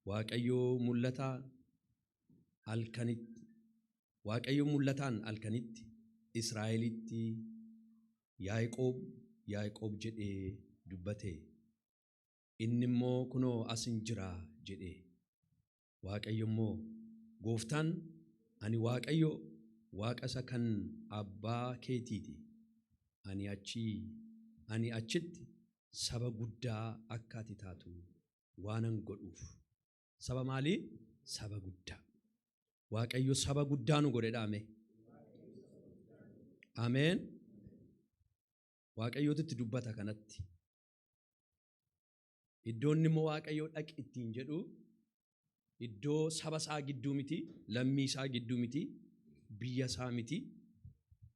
waaqayyo mul'ataan halkanitti Israa'elitti Yaaqoob jedhee dubbate. Inni immoo kunoo asin jira jedhe. Waaqayyo immoo gooftaan ani waaqayyo waaqa isa kan abbaa keetiiti. Ani achitti saba guddaa akka ati taatu waanan godhuuf. Saba maalii? Saba guddaa. Waaqayyo saba guddaa nu godhe dhaame. Ameen. Waaqayyootitti dubbata kanatti. Iddoon immoo waaqayyo dhaqi ittiin jedhu iddoo saba isaa gidduu miti, lammii isaa gidduu miti, biyya isaa miti.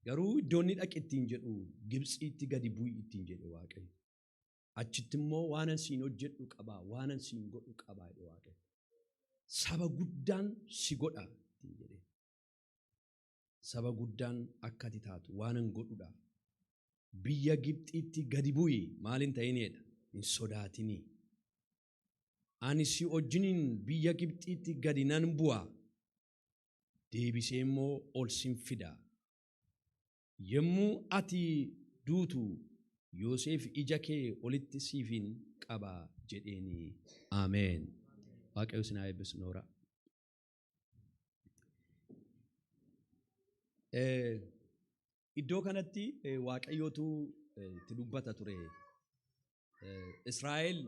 Garuu iddoon inni dhaqi ittiin jedhu Gibxiitti gadi bu'i ittiin jedhe waaqayyo. Achitti immoo waanan siin hojjedhu qabaa, waanan siin godhu qabaa jedhe waaqayyo. Saba guddaan si godha ittiin jedhe. Saba guddaan akka ati taatu waanan godhudha. Biyya Gibxiitti gadi bu'i maaliin ta'inidha? Hin sodaatinii. Ani si wajjiniin biyya Gibxiitti gadi nan bu'a. Deebisee immoo ol sin fida. Yommuu ati duutu Yoosef ija kee olitti siifin qaba jedheeni. Ameen. Waaqayyo isin haa eebbisu noora. Iddoo kanatti waaqayyootu itti dubbata ture. Israa'el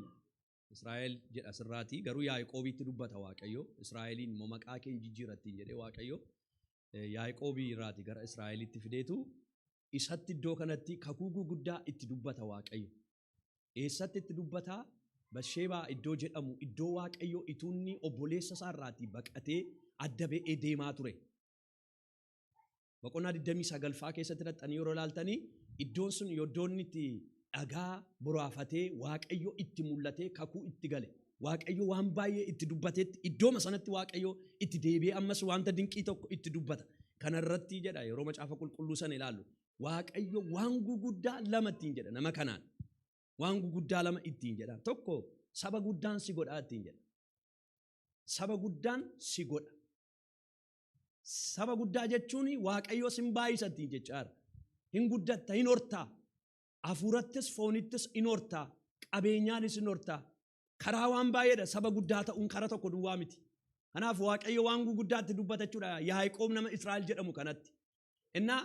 jedha sirraati. Garuu Yaaqoobitti dubbata waaqayyo. Israa'eliin immoo maqaa kee jijjiirattiin jedhee waaqayyo Yaaqoobii irraati gara Israa'elitti fideetu isatti iddoo kanatti kakuu guddaa itti dubbata waaqayyo. Eessatti itti dubbata? Basheebaa iddoo jedhamu iddoo waaqayyo ituunni obboleessa isaa irraati baqatee adda ba'ee deemaa ture. Boqonnaa 29 keessatti dhaxxanii yeroo ilaaltanii iddoon sun iddoon itti dhagaa boraafatee waaqayyo itti mul'atee kakuu itti gale. Waaqayyo waan baay'ee itti dubbatetti iddooma sanatti waaqayyo itti deebi'ee ammas wanta dinqii tokko itti dubbata. Kana irratti jedha yeroo macaafa qulqulluu sana ilaallu. Waaqayyo waan guguddaa lama ittiin jedha nama kanaan. Waan guguddaa lama ittiin jedha. Tokko saba guddaan si godha ittiin jedha. Saba guddaan si godha. Saba guddaa jechuun waaqayyo sin baay'isa ittiin jechaadha. Hin guddatta, hin hortaa. Hafuurattis foonittis hin hortaa. Qabeenyaanis hin hortaa. Karaa waan baay'eedha saba guddaa ta'uun karaa tokko duwwaa miti. Kanaaf waaqayyo waan guguddaatti dubbata jechuudha. Yaaqoob nama Israa'el jedhamu kanatti. Innaa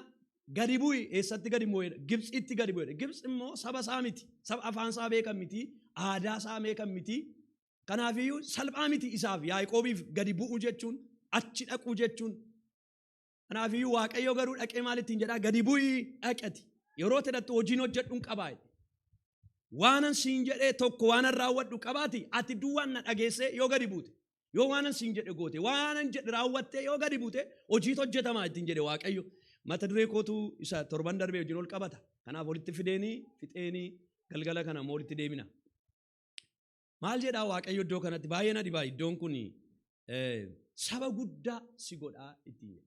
gadi bu'i eessatti gadi bu'eedha? Gibxitti gadi bu'eedha. Gibxi immoo saba isaa miti. Saba afaan isaa beekan miti. Aadaa isaa beekan miti. Kanaafiyyuu salphaa miti isaaf Yaaqoobiif gadi bu'u jechuun achi dhaquu jechuun. Kanaafiyyuu waaqayyo garuu dhaqee maal ittiin jedhaa? Gadi bu'i dhaqati. Yeroo tidhattu hojiin hojjedhuun qabaa. Waanan siin jedhee tokko waanan raawwadhu qabaati. Ati duwwaan na dhageessee yoo gadi buute. Yoo waanan siin jedhe goote. Waanan jedhe raawwattee yoo gadi buute hojiitu hojjetamaa ittiin jedhe waaqayyo. Mata duree kootu isa torban darbee wajjin ol qabata. Kanaaf walitti fixeenii galgala kana immoo walitti deemina. Maal jedhaa waaqayyo iddoo kanatti baay'ee na dhibaa. Iddoon kun saba guddaa si godhaa ittiin jedha.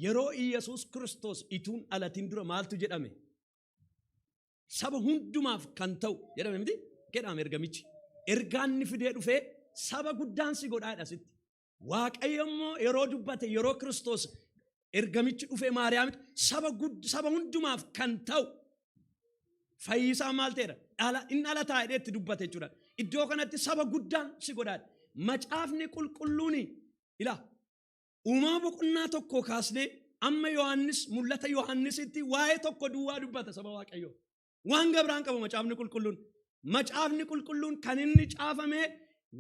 Yeroo Iyyasuus Kiristoos ituun dhalatiin dura maaltu jedhame? Saba hundumaaf kan ta'u jedhame miti? Jedhame ergamichi. Ergaan inni fidee dhufee saba guddaan si godhaadha sitti. Waaqayyo immoo yeroo dubbate yeroo Kiristoos ergamichi dhufee Maariyaamitti saba hundumaaf kan ta'u fayyisaa maal ta'edha? Inni dhalataa jedhee itti dubbate jechuudha. Iddoo kanatti saba guddaan si godhaadha. Macaafni qulqulluun ilaa uumaa boqonnaa tokko kaasnee amma Yohaannis mul'ata Yohaannisitti waa'ee tokko duwwaa dubbata saba waaqayyoo. Waan gabraan qabu macaafni qulqulluun. Macaafni qulqulluun kan inni caafame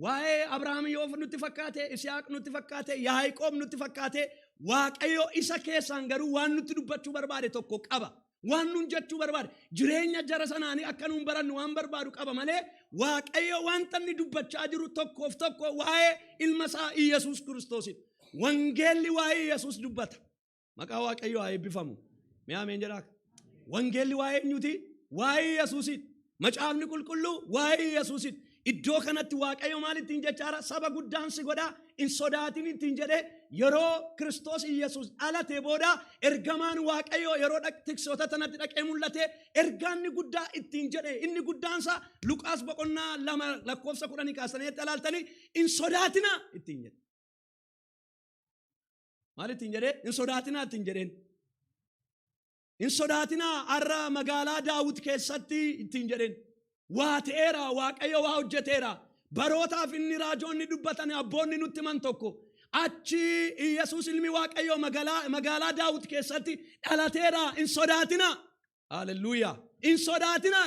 waa'ee Abrahaam yoo nutti fakkaate, Isihaaq nutti fakkaate, Yaaqoob nutti fakkaate, waaqayyo isa keessaan garuu waan nutti dubbachuu barbaade tokko qaba. Waan nun jechuu barbaade jireenya jara sanaanii akka nun barannu waan barbaadu qaba malee waaqayyo wanta inni dubbachaa jiru tokkoof tokko waa'ee ilma isaa Iyyasuus Kiristoosin. Wangeelli waa'ee Iyyasuus dubbata. Maqaa waaqayyo haa eebbifamu. Mee ameen jedhaa. Wangeelli waa'ee eenyuti? Waa'ee Iyyasuusin. Macaafni qulqulluu waa'ee Iyyasuusin. iddoo kanatti waaqayyo maal ittiin jechaara saba guddaan si godha in sodaatin ittiin jedhe yeroo Kiristoos Yesuus dhalate booda ergamaan waaqayyo yeroo tiksoota tanatti dhaqee mul'ate ergaanni guddaa ittiin jedhe inni guddaansa Luqaas boqonnaa 2 lakkoofsa 10 kaasanii ilaaltanii in sodaatina ittiin jedhe maal ittiin jedhe in sodaatina ittiin jedheen in sodaatina arra magaalaa Daawit keessatti ittiin jedheen waa ta'eera waaqayyo waa hojjeteera barootaaf inni raajoonni dubbatan abboonni nutti man tokko achi Yesuus ilmi waaqayyo magaalaa Daawit keessatti dhalateera in sodaatina haleluuyaa in sodaatina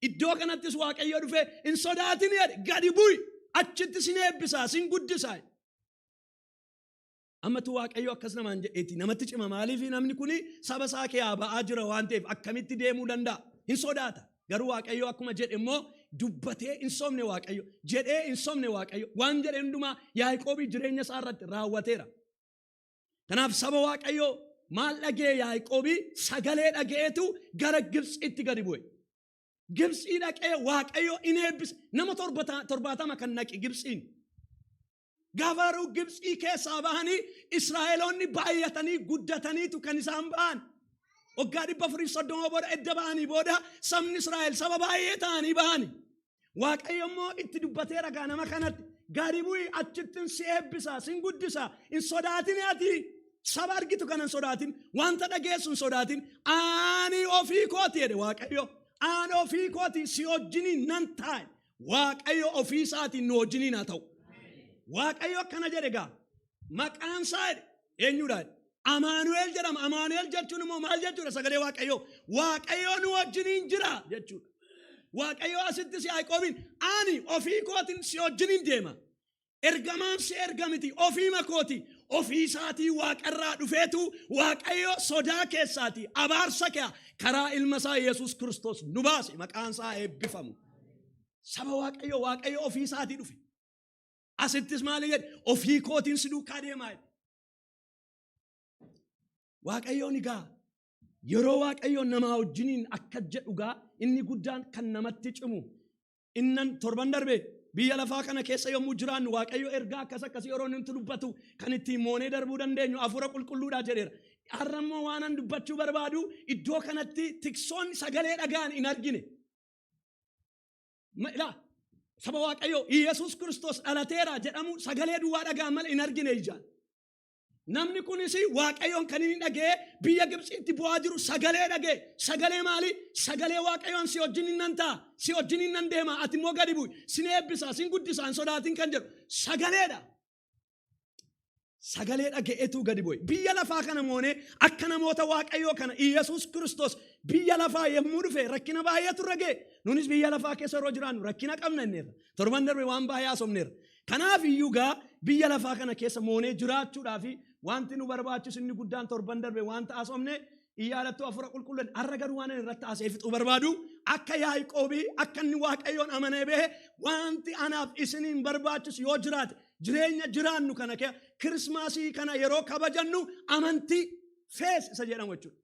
iddoo kanattis waaqayyo dhufe in sodaatin jedhe gadi bu'i achitti sin eebbisaa sin guddisaa ammatu waaqayyo akkas namaan jedheeti namatti cima maaliif namni kuni saba isaa kee ba'aa jira waan ta'eef akkamitti deemuu danda'a hin sodaata garuu waaqayyo akkuma jedhe immoo dubbatee hin somne waaqayyo jedhee hin somne waaqayyo waan jedhe hundumaa Yaaqoobii jireenya isaa irratti raawwateera kanaaf saba waaqayyo maal dhagee Yaaqoobii sagalee dhageetu gara Gibxitti gadi bu'e Gibxii dhaqee waaqayyo in eebbise nama 70 kan naqi Gibxiin Gavaruu Gibxii keessaa bahanii Israa'eloonni baay'atanii guddataniitu kan isaan ba'an waggaa 430 booda edda ba'anii booda sabni Israa'el saba baay'ee ta'anii ba'ani waaqayyo immoo itti dubbatee ragaa nama kanatti gadi bu'i achittin si eebbisa sin guddisa in sodaatin ati saba argitu kana hin sodaatin wanta dhageessu hin sodaatin ani ofii kooti jedhe waaqayyo ani ofii kooti si wajjiniin nan taa'e waaqayyo ofii isaatiin nu wajjiniin haa ta'u waaqayyo akkana jedhe gaa maqaan isaa eenyudha Amaanu'eel jedhama Amaanu'eel jechuun immoo maal jechuudha sagalee waaqayyo nu wajjiniin jira jechuudha waaqayyo asitti si Yaaqoobiin ani ofii kootiin si wajjiniin deema ergamaan si ergamiti ofii makooti ofii isaatii waaqarraa dhufeetu waaqayyo sodaa keessaati abaarsa kee karaa ilma isaa Yesuus Kiristoos nu baase maqaan isaa eebbifamu saba waaqayyo ofii isaatii dhufe asittis maal jedhe ofii kootiin si duukaa deemaa waaqayyoon egaa yeroo waaqayyoon namaa wajjiniin akka jedhugaa inni guddaan kan namatti cimu innan torban darbe biyya lafaa kana keessa yommuu jiraannu waaqayyo ergaa akkasii yeroo nuti dubbatu kan ittiin moonee darbuu dandeenyu hafuura qulqulluudhaa jedheera har'ammoo waanan dubbachuu barbaadu iddoo kanatti tiksoonni sagalee dhagaan hin argine saba waaqayyo Yesuus Kiristoos dhalateera jedhamu sagalee duwwaa dhagaan malee hin argine ijaan namni kunis waaqayyoon kan inni dhagee biyya Gibxitti bu'aa jiru sagalee dhagee sagalee maali sagalee waaqayyoon si wajjiniin nan ta'a si wajjiniin nan deema ati immoo gadi bu'i sin eebbisaa sin guddisaa hin sodaatin kan jedhu sagaleedha sagalee dhageetu gadi bu'e biyya lafaa kana moonee akka namoota waaqayyoo kana Yesuus Kiristoos biyya lafaa yemmuu dhufe rakkina baay'eetu ragee nunis biyya lafaa keessa yeroo jiraannu rakkina qabna inneerra torban darbe waan baay'ee haasofneerra kanaaf iyyuu gaa biyya lafaa kana keessa moonee jiraachuudhaaf wanti nu barbaachisu inni guddaan torban darbe wanta haasofne iyyaalattuu hafuura qulqulluun har'a garuu waan irratti haasee fixuu barbaadu akka Yaaqoobii akka inni waaqayyoon amanee bahe wanti anaaf isiniin barbaachisu yoo jiraate jireenya jiraannu kana kee Kirismaasii kana yeroo kabajannu amantii fees isa jedhamu jechuudha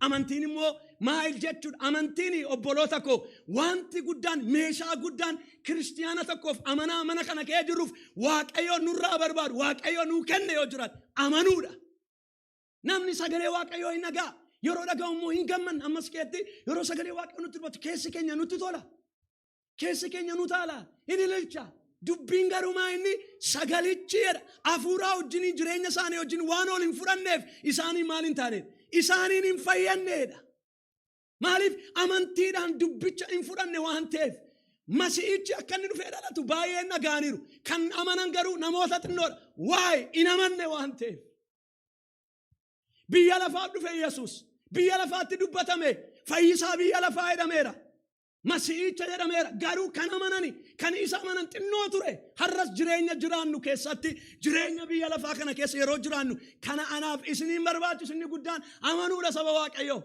amantiin immoo maal jechuudha amantiin obboloota koo wanti guddaan meeshaa guddaan kiristiyaana tokkoof amanaa mana kana kee jiruuf waaqayyo nurraa barbaadu waaqayyo nuu kenne yoo jiraate amanuudha namni sagalee waaqayyo hin dhagaa yeroo dhagahu immoo hin gamman ammas keetti yeroo sagalee waaqayyo nutti dubbatu keessi keenya nutti tola keessi keenya nu taala hin ililcha dubbiin garumaa inni sagalichi jedha hafuuraa wajjin jireenya isaanii wajjin waan ol hin fudhanneef isaanii maal hin taaneef isaaniin hin fayyanneedha maaliif amantiidhaan dubbicha hin fudhanne waan ta'eef masiihichi akka inni dhufee dhalatu baay'een dhagaaniiru kan amanan garuu namoota xinnoodha waa'ee hin amanne waan ta'eef biyya lafaaf dhufe Yesuus biyya lafaatti dubbatame fayyisaa biyya lafaa jedhameera masiihicha jedhameera garuu kan amanani kan isa amanan xinnoo ture har'as jireenya jiraannu keessatti jireenya biyya lafaa kana keessa yeroo jiraannu kana anaaf isiniin barbaachisu inni guddaan amanuudha saba waaqayyo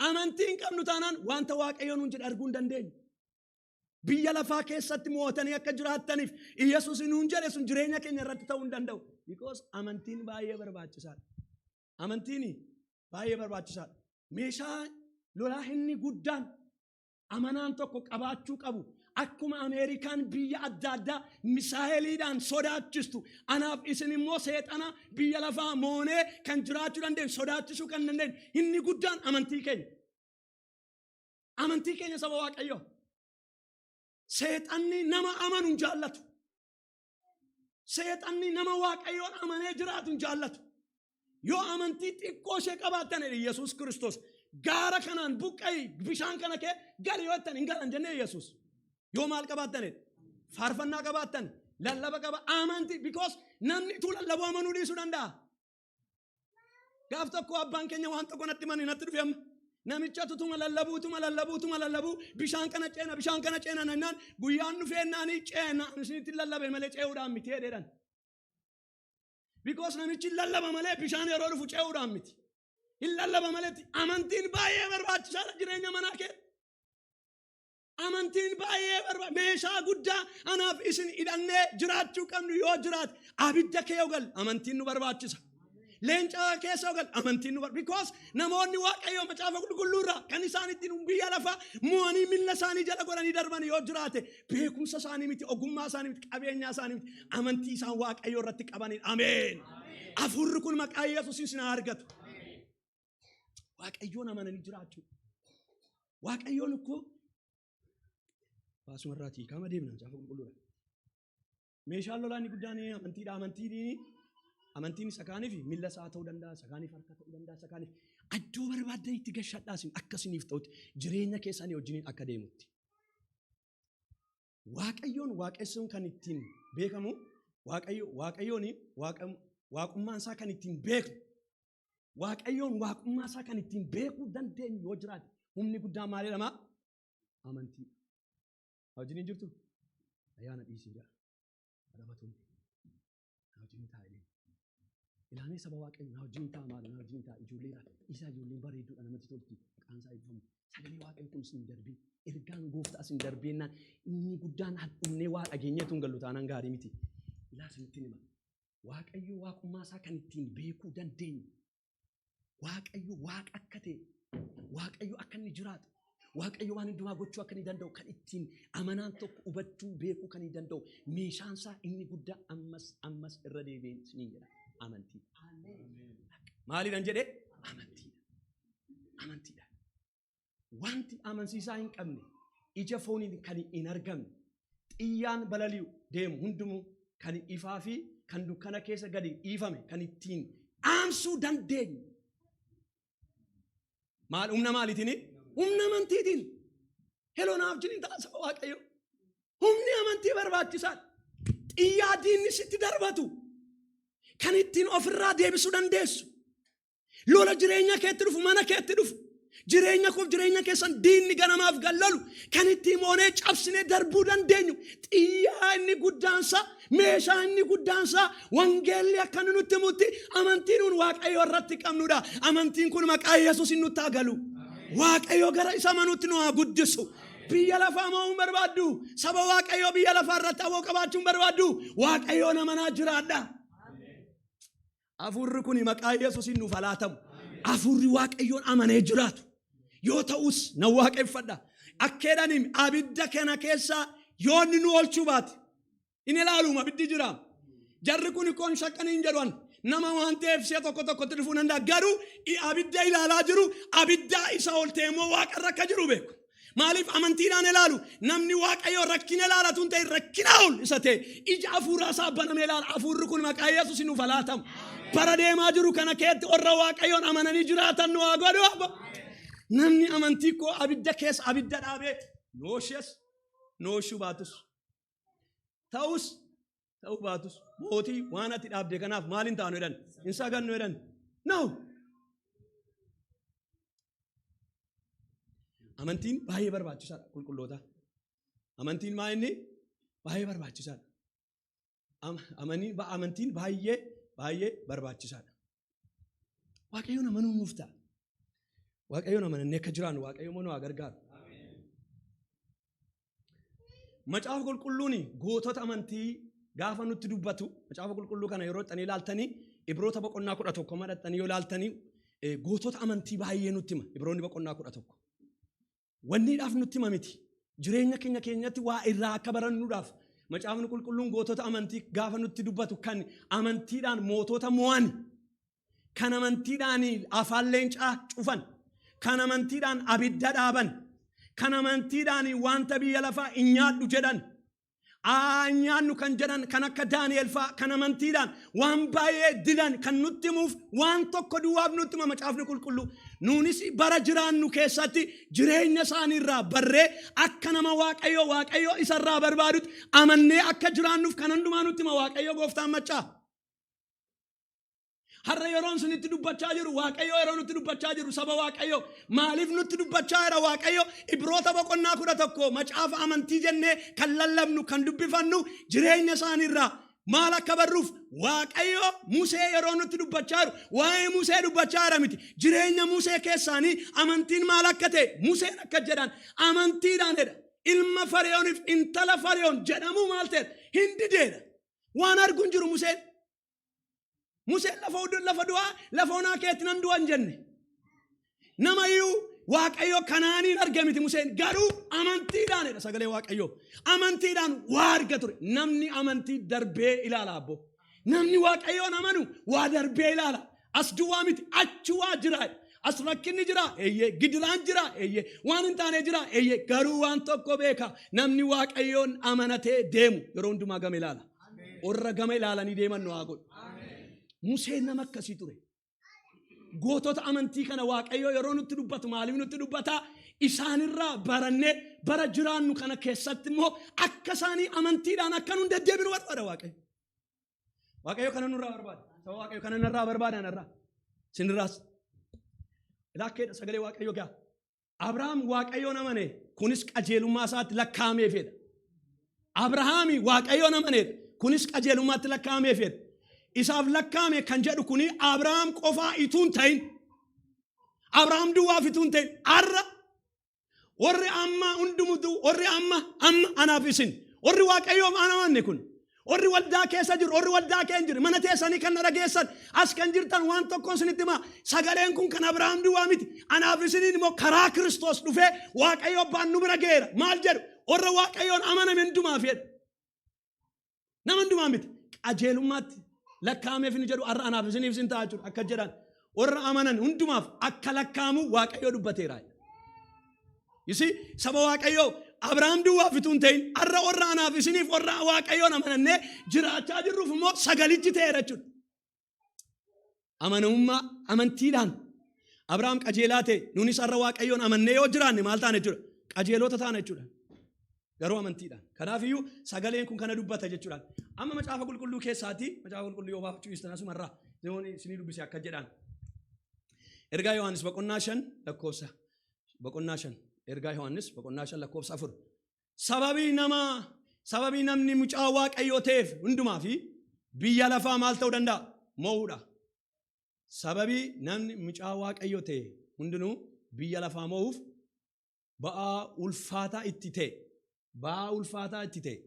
amantiin qabnu taanaan wanta waaqayyo nuun jedhe arguu hin dandeenyu biyya lafaa keessatti mo'atanii akka jiraattaniif Yesuus nuun jedhe sun jireenya keenya irratti ta'uu hin danda'u because amantiin baay'ee barbaachisaadha meeshaa lolaa inni guddaan amanaan tokko qabaachuu qabu. Akkuma Ameerikaan biyya adda addaa misaa'eliidhaan sodaachistu anaaf isin immoo seexana biyya lafaa moonee kan jiraachuu dandeenyu sodaachisuu kan dandeenyu inni guddaan amantii keenya. Amantii keenya saba Waaqayyoo. Seexanni nama amanu hin jaallatu. Seexanni nama Waaqayyoon amanee jiraatu hin jaallatu. Yoo amantii xiqqoo ishee qabaattan Yesuus Kiristoos gaara kanaan buqqa'ii bishaan kana kee gali yoo ittiin hin galan jennee Yesuus. Yoo maal qabaattan faarfannaa qabaattan lallaba qaba amantii because namni tu lallabuu amanuu dhiisuu danda'a. Gaaf tokko abbaan keenya waan tokko natti mani natti dhufe amma. Namicha tutuma lallabuu bishaan kana ceena nannaan guyyaan dhufeennaanii ceena isinitti lallabe malee ce'uudhaan miti jedhan. Because namichi lallaba malee bishaan yeroo dhufu ce'uudhaan miti. Hin lallaba malee amantiin baay'ee barbaachisaadha jireenya manaa kee. Amantiin baay'ee barbaachisaa meeshaa guddaa anaaf isin hidhannee jiraachuu qabnu yoo jiraate abidda kee ogal amantiin nu barbaachisa. Leenca keessa ogal amantiin nu barbaachisa. Because namoonni Waaqayyoo macaafa qulqulluurraa kan isaan ittiin biyya lafaa mo'anii miilla isaanii jala godhanii darban yoo jiraate beekumsa isaanii miti ogummaa isaanii miti qabeenyaa isaanii miti amantii isaan Waaqayyoo irratti qabanidha. Ameen. Afurri kun maqaa Yesuusiin isin argatu. Waaqayyoon amananii jiraachuu. Waaqayyoon ukkoo baasuma irraatii kama deemna macaafa qulqulluudha. Meeshaan lolaa inni guddaan amantiidha. Amantiin isa kaaniif miilla isaa ta'uu danda'a, isa kaaniif harka ta'uu danda'a, isa kaaniif iddoo barbaaddan itti gashadhaasin akkasiniif ta'utti jireenya keessanii wajjiniin akka deemutti. Waaqayyoon waaqessuun kan ittiin beekamu Waaqayyoon waaqummaan isaa kan ittiin beeknu Waaqayyoon waaqummaa isaa kan ittiin beekuu dandeenyu yoo jiraate humni guddaan maal jedhama? Amantii. Wajjiniin jirtu ayyaana dhiisiidha. Adabatuun wajjiniin taa'ee ilaalee saba Waaqayyoo wajjiniin ta'a maal wajjiniin ta'a ijoolleedha. Isaa ijoolleen bareedduudha namatti tolti maqaan isaa eebbifamu. Sagalee Waaqayyoo kun isin darbee ergaan gooftaa isin darbeennaan inni guddaan hadhunnee waa dhageenyeetu hin gallu taanaan gaarii miti. Ilaa isinitti hima. Waaqayyoo waaqummaa isaa kan ittiin beekuu dandeenyu. Waaqayyoo waaqa akka ta'e Waaqayyoo akka inni jiraatu. Waaqayyo waan hundumaa gochuu akka inni danda'u kan ittiin amanaan tokko hubachuu beekuu kan inni danda'u meeshaan isaa inni guddaa ammas irra deebi'een isiniin jedha amantii. Maaliidhaan jedhee amantiidha. Wanti amansiisaa hin qabne ija fooniin kan hin argamne xiyyaan balali'u deemu hundumuu kan ifaa fi kan dukkana keessa gadi dhiifame kan ittiin dhaamsuu dandeenyu. Maal humna maaliitiini? Humna amantiitiin. Helonaaf jiniin ta'a Waaqayyo. Humni amantii barbaachisaadha. Xiyyaa diinni sitti darbatu kan ittiin ofirraa deebisuu dandeessu. Lola jireenya keetti dhufu mana keetti dhufu. Jireenya keessan diinni ganamaaf gallolu kan ittiin moonee cabsinee darbuu dandeenyu. Xiyyaa inni guddaansa meeshaa inni guddaansa wangeelli akka nutti himutti amantiin kun Waaqayyo irratti qabnudha. Amantiin kun maqaa Yesuus nutti haa galu. Waaqayyo gara isa manuutti nu haa guddisu. Biyya lafaa mo'uun barbaaddu. Saba Waaqayyo biyya lafaa irratti hawoo qabaachuun barbaaddu. Waaqayyoon amanaa jiraadha. Afurri kun maqaa Yesuusiin nuuf haa laatamu. Afurri Waaqayyoon amanee jiraatu. Yoo ta'us na waaqeffadha. Akkeedhaniin abidda kana keessaa yoo inni nu oolchuu baate. Inni ilaaluuma abiddi jira. Jarri kun koon shakkanii hin jedhan. Nama waan ta'eef si'a tokkotti dhufuu danda'a. Garuu abidda ilaalaa jiru abidda isa ol ta'e immoo waaqarra akka jiru beeku. Maaliif amantiidhaan ilaalu? Namni Waaqayyoo rakkina ilaalatu hin ta'e rakkina ol isa ta'e ija hafuuraa isaa banamee ilaala. Hafuurri kun maqaa Yesuusiin nuuf haa laatamu. Bara deemaa jiru kana keetti warra Waaqayyoon amananii jiraatan nu haa godhu. Namni amantii koo abidda keessa abidda dhaabee nooshuu baatus. Ta'uu baatus mootii waan ati dhaabde kanaaf maal hin taanu jedhan hin sagannu jedhan no. Amantiin baay'ee barbaachisaadha qulqulloota. Amantiin maa inni baay'ee barbaachisaadha. Amantiin baay'ee barbaachisaadha. Waaqayyoon amanuun nuuf ta'a. Waaqayyoon amanannee akka jiraannu Waaqayyoon nu haa gargaaru. Macaafa qulqulluun gootota amantii gaafa nutti dubbatu macaafa qulqulluu kana yeroo xanii ilaaltanii Ibroota boqonnaa 11 madhaxanii yoo ilaaltanii gootota amantii baay'ee nutti hima. Ibroonni boqonnaa 11 wanni dhaaf nutti mamiti jireenya keenyatti waa irraa akka barannuudhaaf macaafni qulqulluun gootota amantii gaafa nutti dubbatu kan amantiidhaan mootota mo'an kan amantiidhaan afaan leencaa cufan kan amantiidhaan abidda dhaaban kan amantiidhaan wanta biyya lafaa hin nyaadhu jedhan nyaannu kan jedhan kan akka Daani'el fa'aa kan amantiidhaan waan baay'ee didan kan nutti himuuf waan tokko duwwaaf nutti hima macaafni qulqulluu nuunis bara jiraannu keessatti jireenya isaaniirraa barree akka nama waaqayyo isarraa barbaadutti amannee akka jiraannuuf kan hundumaa nutti hima waaqayyo gooftaan maccaa. Har'a yeroon sunitti dubbachaa jiru waaqayyo yeroo nutti dubbachaa jiru saba waaqayyo maaliif nutti dubbachaa jira waaqayyo Ibroota boqonnaa 11 macaafa amantii jennee kan lallabnu kan dubbifannu jireenya isaaniirraa maal akka barruuf waaqayyo Musee yeroo nutti dubbachaa jiru waa'ee Musee dubbachaa jira miti jireenya Musee keessaanii amantiin maal akka ta'e Museen akka jedhan amantiidhaan jedha ilma Fara'ooniif intala Fara'oon jedhamu maal ta'e hin dideedha waan arguun jiru Museen. Museen lafa du'aa lafa onaa keetti nan du'an jenne nama iyyuu waaqayyo kanaaniin argamiti Museen garuu amantiidhaan jedha sagalee waaqayyo amantiidhaan waa arga ture namni amantii darbee ilaala abbo namni waaqayyoon amanu waa darbee ilaala as duwwaa miti achi waa jira as rakkinni jira gidiraan jira waan hin taane jira garuu waan tokko beeka namni waaqayyoon amanatee deemu yeroo hundumaa gama ilaala warra gama ilaalanii deeman nu haa godhu. Museen nama akkasii ture. Gootota amantii kana waaqayyo yeroo nutti dubbatu maaliif nutti dubbata isaanirraa barannee bara jiraannu kana keessatti immoo akka isaanii amantiidhaan akka nu deddeebinu barbaada waaqayyo. Waaqayyo kana nurraa barbaada. Saba waaqayyo kana nurraa barbaada narraa. Sinirraas. Ilaakkeedha sagalee waaqayyo gaa. Abrahaam waaqayyoon amane kunis qajeelummaa isaatti lakkaa'ameefedha. Abrahaami waaqayyoon amane kunis qajeelummaatti lakkaa'ameefedha. Isaaf lakkaa'ame kan jedhu kuni Abrahaam qofaa ituun ta'in Abrahaam duwwaaf ituun ta'in arra warri amma hundumutu warri amma anaaf isin warri waaqayyoof anamanne kun warri waldaa keessa jiru warri waldaa keessa jiru mana teessanii kan dhageessan as kan jirtan waan tokkoon isinitti hima sagaleen kun kan Abrahaam duwwaa miti anaaf isiniin immoo karaa Kiristoos dhufee waaqayyo abbaan nu bira geera maal jedhu warra waaqayyoon amaname hundumaaf jedha nama hundumaa miti qajeelummaatti lakkaa'ameef ni jedhu arra anaaf isiniif sin ta'a jechuudha akka jedhan warra amanan hundumaaf akka lakkaamu waaqayyo dubbateera. Yisi saba waaqayyo Abrahaam duwwaaf ituun ta'in arra warra anaaf isiniif warra waaqayyoon amanannee jiraachaa jirruuf immoo sagalichi ta'eera jechuudha. Amanamummaa amantiidhaan Abrahaam qajeelaa ta'e nuunis arra waaqayyoon amannee yoo jiraanne maal taane jechuudha qajeelota taana jechuudha. Garuu amantiidhaan. Kanaafiyyuu sagaleen kun kana dubbata jechuudha. Amma macaafa qulqulluu keessaati macaafa qulqulluu yoo baafachuu istana sumarraa zemoon isinii dubbise akka jedhan. Ergaa Yohaannis boqonnaa 5 lakkoofsa boqonnaa 5 ergaa Yohaannis boqonnaa 5 lakkoofsa 4. Sababii namni mucaa waaqayyoo ta'eef hundumaa fi biyya lafaa maal ta'uu danda'a? Mo'uudha. Sababii namni mucaa waaqayyoo ta'e hundinuu biyya lafaa mo'uuf ba'aa ulfaataa itti ta'e. Ba'aa ulfaataa itti ta'e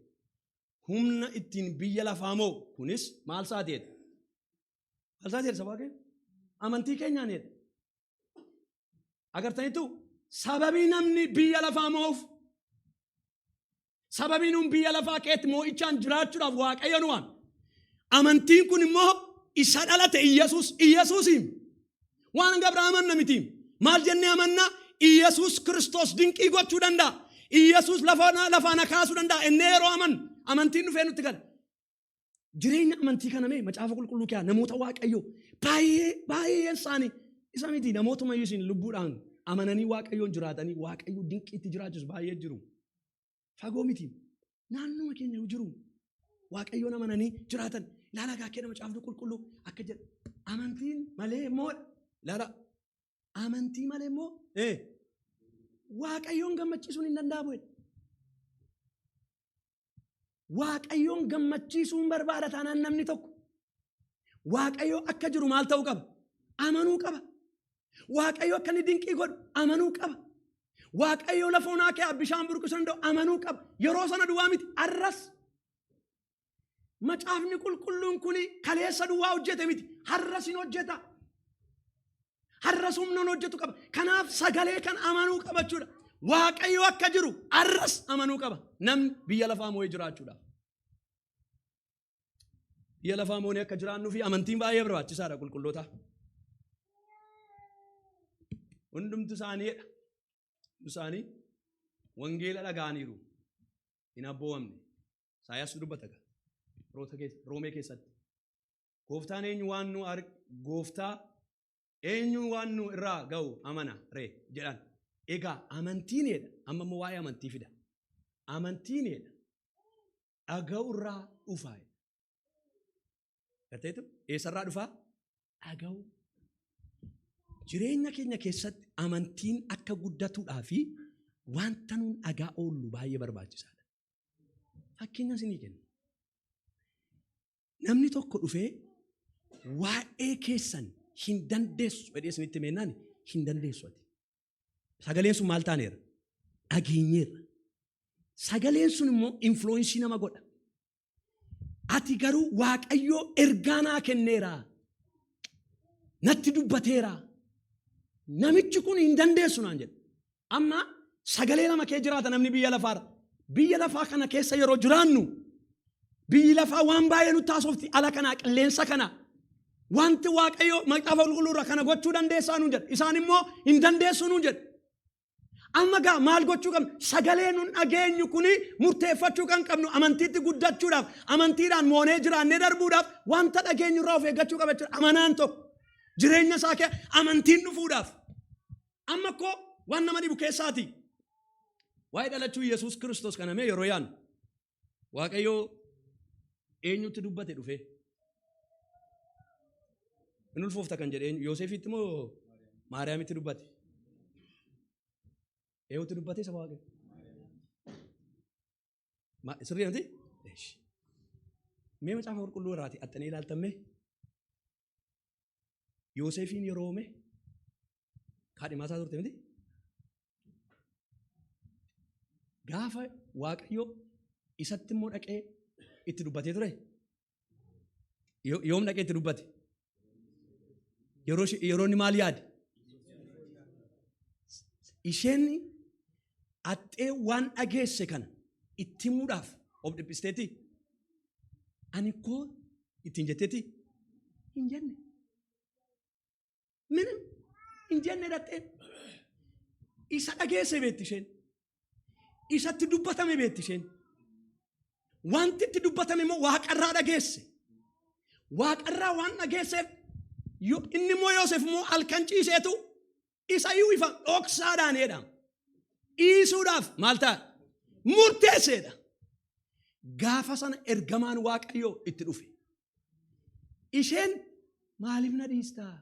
humna ittiin biyya lafaa moo kunis maal saateedha? Maal saateedha sabaa kee? Amantii keenyaanidha. Agartaniitu sababii namni biyya lafaa moo'uuf sababii nuun biyya lafaa keetti moo'ichaan jiraachuudhaaf waaqayyo nu waame. Amantiin kun immoo isa dhalate Iyyasuusiin waan Abrahaam mitiim maal jennee amannaa Iyyasuus Kiristoos dinqii gochuu danda'a. Iyyasuus lafaana kaasuu danda'a ennee yeroo amantiin dhufee nutti gala. Jireenya amantii kana mee macaafa qulqulluu kee namoota waaqayyoo baay'ee isaanii isa miti namootuma isin lubbuudhaan amananii waaqayyoon jiraatanii waaqayyo dinqiitti jiraachuus baay'ee jiru. Fagoo miti naannuma keenya jiru waaqayyoon amananii jiraatan ilaala gaakkeedha macaafni qulqulluu akka jedha amantiin malee immoo ilaala amantii malee immoo waaqayyoon gammachiisuun hin danda'amu. Waaqayyoon gammachiisuun barbaada taanaan namni tokko waaqayyo akka jiru maal ta'uu qaba? Amanuu qaba. Waaqayyo akka inni dinqii godhu amanuu qaba. Waaqayyo lafa onaa kee bishaan burqisuu danda'u amanuu qaba. Yeroo sana duwwaa miti arras macaafni qulqulluun kuni kaleessa duwwaa hojjete miti har'as hin hojjeta. Har'as humna hojjetu qaba. Kanaaf sagalee kan amanuu qaba jechuudha. waaqayyo akka jiru arras amanuu qaba. Namni biyya lafaa moo'ee jiraachuudhaaf. Biyya lafaa moo'ee akka jiraannuu fi amantiin baay'ee barbaachisaadha qulqulloota. Hundumtu isaanii wangeela dhaga'aniiru. Hin abboomamne. Isaayyaas dubbata Roomee keessatti. Gooftaan eenyu waan nu irraa ga'u amana ree jedhan. Egaa amantiinidha. Amma immoo waa'ee amantii fida. Amantiinidha. Dhaga'u irraa dhufaa. Garteetu eessarraa dhufaa? Dhaga'u. Jireenya keenya keessatti amantiin akka guddatuudhaa fi wanta nuun dhagaa oollu baay'ee barbaachisaadha. Fakkeenya isinii kenna. Namni tokko dhufee waa'ee keessan hin dandeessu jedhee isinitti meenaan hin dandeessu ati. Sagaleen sun maal taaneera? Dhageenyeerra. Sagaleen sun immoo influensii nama godha. Ati garuu Waaqayyoo ergaa naa kenneera. Natti dubbateera. Namichi kun hin dandeessu naan jedha. Amma sagalee lama kee jiraata namni biyya lafaarra. Biyya lafaa kana keessa yeroo jiraannu biyyi lafaa waan baay'ee nutti haasofti. Ala kana qilleensa kana wanti Waaqayyoo Macaafa Qulqulluurra kana gochuu dandeessaa nuun jedha. Isaan immoo hin dandeessu nuun jedha. Amma gaa maal gochuu qabna? Sagalee nun dhageenyu kuni murteeffachuu kan qabnu amantiitti guddachuudhaaf, amantiidhaan moonee jiraannee darbuudhaaf wanta dhageenyu irraa of eeggachuu qaba jechuudha. Amanaan tokko jireenya isaa kee amantiin dhufuudhaaf. Amma koo waan nama dhibu keessaati. Waa'ee dhalachuu Yesuus Kiristoos kana mee yeroo yaanu Waaqayyoo eenyutti dubbate dhufee? Inni ulfoofta kan jedhe Yoosefitti moo Maariyaamitti dubbate? Eenyutti dubbate saba Waaqayyo? Sirrii miti? Mee Macaafa Qulqulluu irraati axxanee ilaaltamme? Yoosefiin yeroo uume kaadhimaa isaa turte miti? Gaafa Waaqayyo isatti immoo dhaqee itti dubbatee ture? Yoom dhaqee itti dubbate? Yeroo inni maal yaade? Isheen axxee waan dhageesse kana itti himuudhaaf of dhiphisteeti. Ani koo ittiin jetteeti? Hin jenne. Minim hin jenne dhattee. Isa dhageesse beetti isheen. Isatti dubbatame beetti isheen. Wanti itti dubbatame immoo Waaqarraa dhageesse. Waaqarraa waan dhageesseef inni immoo Yoosef immoo halkan ciiseetu isa iyyuu ifa dhoksaadhaan jedhama. Dhiisuudhaaf maal ta'a? Murteesseedha. Gaafa sana ergamaan Waaqayyoo itti dhufe. Isheen maaliif na dhiistaa?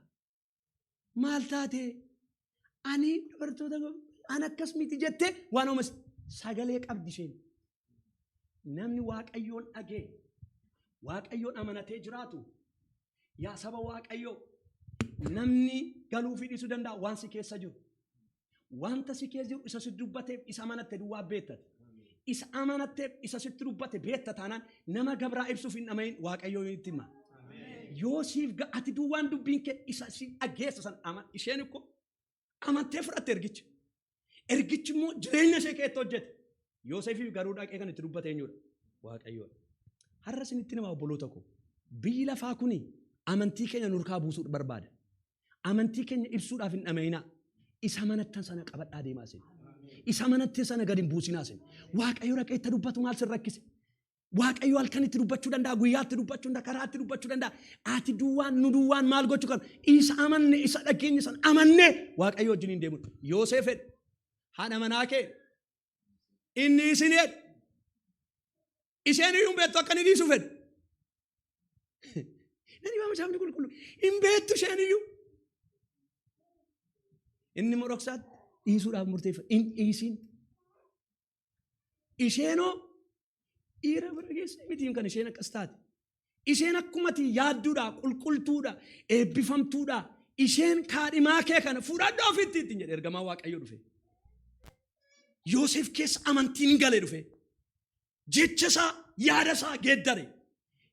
Maal taatee? Ani dubartoota an akkas miti jettee waan oomas sagalee qabdi isheen. Namni Waaqayyoon dhagee, Waaqayyoon amanatee jiraatu, yaa saba Waaqayyoo, namni galuu fi dhiisuu danda'a waan si keessa jiru. Wanta si keessa jiru isa si dubbateef isa amanatte duwwaa beektate. Isa amanatteef isa sitti dubbate beekta taanaan nama gabraa ibsuuf hin dhamayin Waaqayyoo itti hima. Yoosiif ati duwwaan dubbiin kee isa si dhageessa san isheen ikko amantee fudhatte ergicha. Ergichi immoo jireenya ishee keetti hojjete. Yoosefiif garuu dhaqee kan itti dubbate eenyudha? Waaqayyoodha. Har'a isinitti nama obboloota koo biyyi lafaa kuni amantii keenya nurkaa buusuu barbaada. Amantii keenya ibsuudhaaf hin dhamayinaa. Isa amanattan sana qabadhaa deemaa isin. Isa amanattan sana gadi hin buusinaa isin. Waaqayyo dhaqee itti dubbatu maal sin rakkise? Waaqayyo halkan itti dubbachuu danda'a, guyyaatti dubbachuu danda'a, karaatti dubbachuu danda'a. Ati duwwaan nu duwwaan maal gochuu qabna? Isa amanne, isa dhageenya sana amannee Waaqayyo wajjin hin deemu. Yoosef jedhe haadha manaa kee inni isin jedhe isheen iyyuu hin beektu akka inni dhiisu fedhe. Nani waa Macaafni Qulqulluu hin beektu isheen iyyuu. Inni immoo dhoksaatti dhiisuudhaaf murteeffate. Hin dhiisin. Isheenoo dhiira bira geesse mitiin kan isheen akkas taate. Isheen akkumatti yaadduudha, qulqultuudha, eebbifamtuudha. Isheen kaadhimaa kee kana fudhadhaa ofitti ittiin jedhe ergamaa Waaqayyoo dhufe. Yoosef keessa amantiin galee dhufe. Jecha isaa yaada isaa geeddare.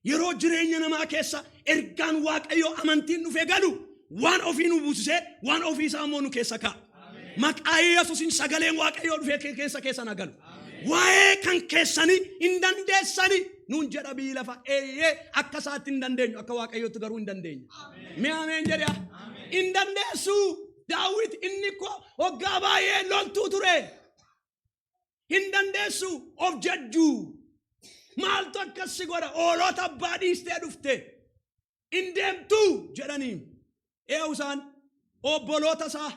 Yeroo jireenya namaa keessa ergaan Waaqayyoo amantiin dhufe galu waan ofii nu buusisee waan ofii isaa immoo nu keessa kaa'a. Maqaa Yesuusin sagaleen Waaqayyoo dhufee keessa nagalu. Waa'ee kan keessanii hin dandeessani nuun jedha biyyi lafa akka isaatti hin dandeenyu akka Waaqayyootti garuu hin dandeenyu. Mee ameen jedhaa hin dandeessu. Daawit inni ko waggaa baay'ee loltuu ture. Hin dandeessu of jajjuu. Maaltu akkasi godha oolota abbaa dhiistee dhufte. Hin deemtu jedhanii. Eewusaan obboloota isaa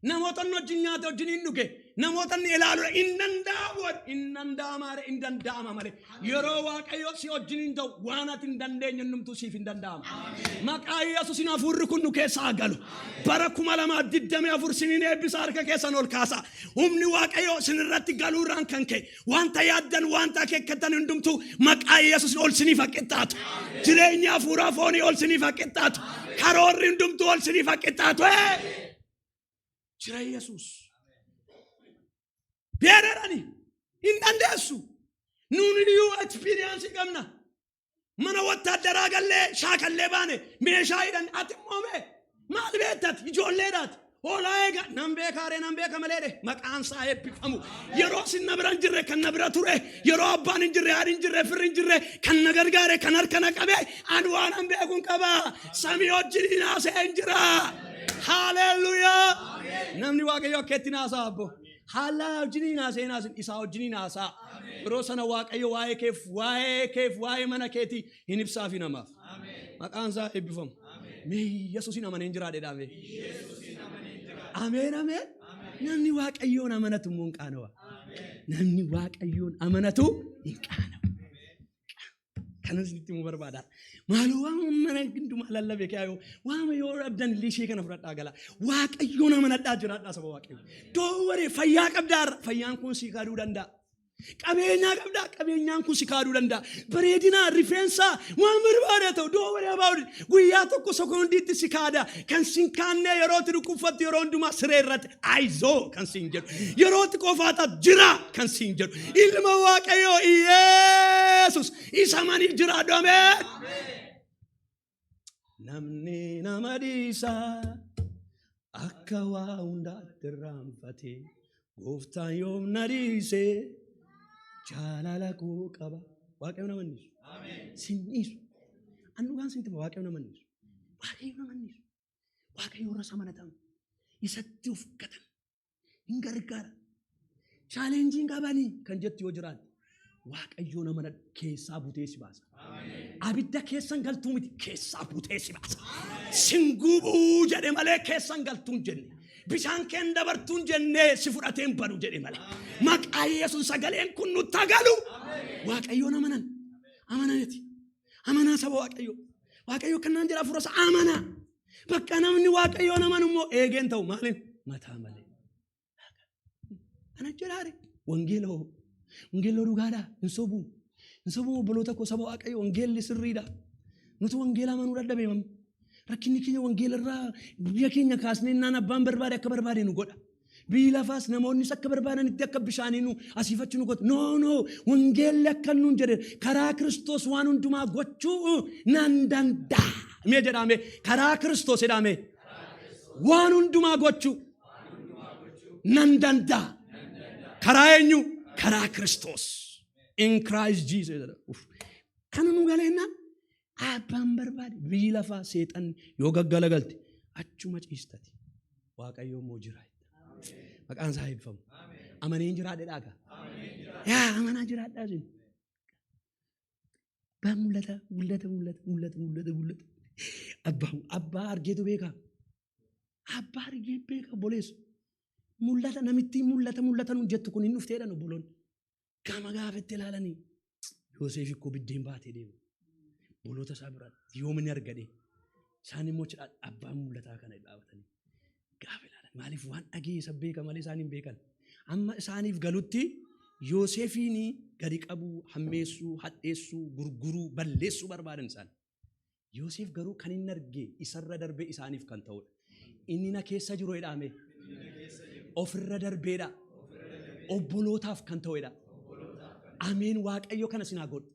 namoota wajjin nyaata wajjin hin dhuge. Namoota ni ilaalu hin danda'ama malee yeroo Waaqayyo si wajjin hin ta'u waan ati hin dandeenye numtu siif hin danda'ama. Maqaa Yesuusin hafuurri kun nu keessaa galu bara 2024 siniin eebbisa harka keessan ol kaasa. Humni Waaqayyo sinirratti galuurraan kan ka'e wanta yaaddan wanta akeekkatan hundumtu maqaa Yesuusin ol siniif haqqixxaatu. Jireenya hafuuraa foonii ol siniif haqqixxaatu. Karoorri hundumtu ol siniif haqqixxaatu. Jira Yesuus. Beerarani hin dandeessu. Nuuni dhiyuu experience qabna. Mana wattaaddaraa gallee shaakallee baane meeshaa hidhan ati moome maal beektati ijoolleedhaati. Hoolaa eega nan beekaaree nan beeka maleedhe maqaan isaa eebbifamu. Yeroo sin na bira hin jirre kan na bira ture. Yeroo abbaan hin jirre haadhi hin jirre firri hin jirre kan na gargaare kan harka na qabe ani waan an beekuun qaba. Samii wajjin haasa'ee hin jira. Hallelujah. Namni Waaqayyo akkeetti naasaa abbo. Haala wajjin haasa'ee isaa wajjin haasaa. Yeroo sana Waaqayyo waa'ee keef waa'ee mana keetii hin ibsaaf namaaf. Maqaan isaa eebbifamu. Mee Yesuusin amanee jiraadheedha mee. Ameen ameen. Namni Waaqayyoon amanatu immoo hin qaanawa. Namni Waaqayyoon amanatu hin qaanawa. Kanas itti mu barbaada. Maaloo waan mana ginduma lallabe kaayoo waan yoo abdan lishee kana fudhadhaa gala. Waaqayyoon amanadhaa jiraadhaa saba Waaqayyo. Doowwaree fayyaa qabdaa fayyaan kun si kaaduu danda'a. Qabeenyaa qabdaa qabeenyaan kun si kaaduu danda'a. Bareedinaa rifeensaa waan barbaada ta'u doowwaree abaa'u guyyaa tokko sekoondiitti si kaada kan sin kaannee yerootti dhukkubfattu yeroo hundumaa siree irratti aayizoo kan siin jedhu yerootti qofaata jira kan siin jedhu ilma Waaqayyoo Yesuus isa maniif jira doomee. Namni nama dhiisaa akka waa hundaatti irraanfatee gooftaan yoom na dhiisee jaalala koo qaba. Waaqayyo nama dhiisu. Sin dhiisu. Annugaan sin tiba Waaqayyo nama dhiisu. Waaqayyo nama dhiisu. Waaqayyo irra amanatan. Isatti of gatan. Hin gargaara. Chaalenjiin qabanii kan jettu yoo jiraate Waaqayyo nama keessaa butee si baasa. Abidda keessan galtuu miti keessaa butee si baasa. Singubuu jedhe malee keessan galtuun jenne. Bishaan keen dabartuun jennee si fudhateen badu jedhe malee. Maqaa Yesuus sagaleen kun nu tagalu. Waaqayyoon amananiiti. Amanaa saba Waaqayyo. Waaqayyo kanaan jira furasa amanaa. Bakka namni Waaqayyoon amanu immoo eegeen ta'u maaliin mataa malee. Ana jiraare wangeeloo dhugaadhaa hin sobuu. Hin sobuu obboloota koo saba Waaqayyo wangeelli sirriidha. Nuti wangeela amanuu dadhabeemam. Rakkinni keenya wangeelarraa biyya keenya kaasnee naan abbaan barbaade akka barbaade nu godha. Biyyi lafaas namoonnis akka barbaadanitti akka bishaanii nu asiifachuu nu godha. No wangeelli akka nuun jedhe karaa Kiristoos waan hundumaa gochuu nan danda'a. Mee jedhame karaa Kiristoos jedhame waan hundumaa gochuu nan danda'a. Karaa eenyu? Karaa Kiristoos. In Christ Jesus. Kana nu galeennaan abbaan barbaade biyyi lafaa seexan yoo gaggala-galte achuma ciistati. Waaqayyo immoo jira. Maqaan isaa eebbifamu. Amaneen jiraadheedhaa gaa. Yaa amanaa jiraadhaa jennu. Abbaan mul'ata. Abbaa argeetu beekaa. Abbaa argee beekaa boleessu. Mul'ata namittiin mul'ata nu jettu kun hin dhufteedhaan obboloonni. Gama gaafatti ilaalanii Yoosef ikkoo biddeen baatee deemu. Obboloota isaa biraatti yoomini argade isaan immoo abbaan mul'ataa kana dhaabatanii gaafa ilaalan maaliif waan dhageessa beeka malee isaan hin beekan. Amma isaaniif galutti Yoosefiin gadi qabuu, hammeessuu, hadheessuu, gurguruu, balleessuu barbaadan isaan. Yoosef garuu kan inni arge isarra darbee isaaniif kan ta'udha. Inni na keessa jiru jedhame ofirra darbeedha. Obbolootaaf kan ta'udha. Ameen Waaqayyo kana sinaa godhu.